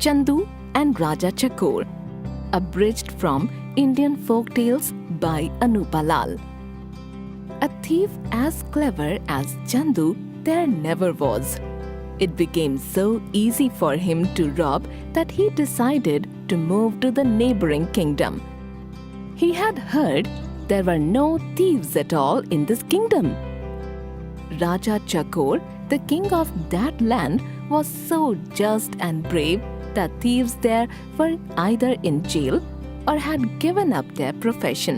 Chandu and Raja Chakor, abridged from Indian folk tales by Anupa Lal. A thief as clever as Chandu there never was. It became so easy for him to rob that he decided to move to the neighboring kingdom. He had heard there were no thieves at all in this kingdom. Raja Chakor, the king of that land, was so just and brave that thieves there were either in jail or had given up their profession.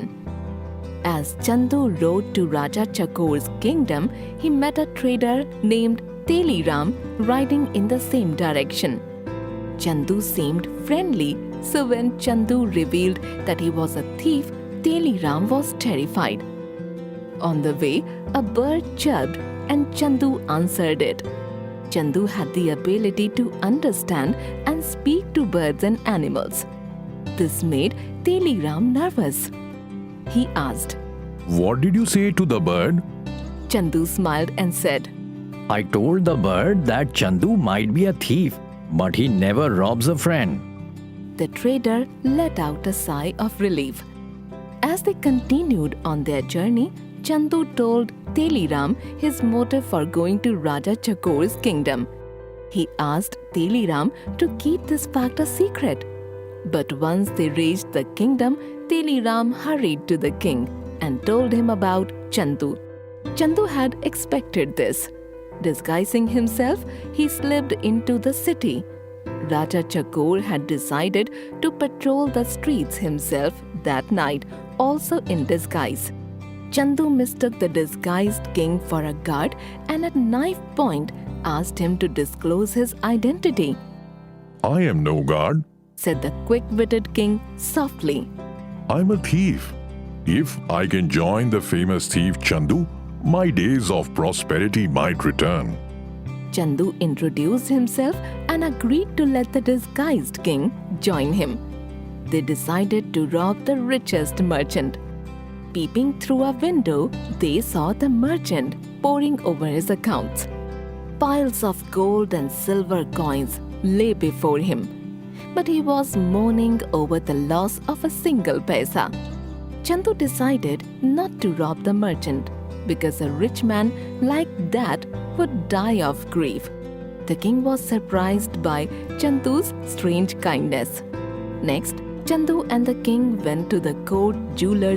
As Chandu rode to Raja Chakor's kingdom, he met a trader named Teliram riding in the same direction. Chandu seemed friendly, so when Chandu revealed that he was a thief, Teliram was terrified. On the way, a bird chirped and Chandu answered it. Chandu had the ability to understand and speak to birds and animals. This made Teliram nervous. He asked, "What did you say to the bird?" Chandu smiled and said, I told the bird that Chandu might be a thief, but he never robs a friend. The trader let out a sigh of relief. As they continued on their journey, Chandu told Teliram his motive for going to Raja Chakor's kingdom. He asked Teliram to keep this fact a secret. But once they reached the kingdom, Teliram hurried to the king and told him about Chandu. Chandu had expected this. Disguising himself, he slipped into the city. Raja Chakor had decided to patrol the streets himself that night, also in disguise. Chandu mistook the disguised king for a guard and at knife point asked him to disclose his identity. "I am no guard. Said the quick-witted king softly. I'm a thief. If I can join the famous thief Chandu, my days of prosperity might return." Chandu introduced himself and agreed to let the disguised king join him. They decided to rob the richest merchant. Peeping through a window, they saw the merchant poring over his accounts. Piles of gold and silver coins lay before him, but he was mourning over the loss of a single paisa. Chandu decided not to rob the merchant because a rich man like that would die of grief. The king was surprised by Chandu's strange kindness. Next, Chandu and the king went to the court jeweler's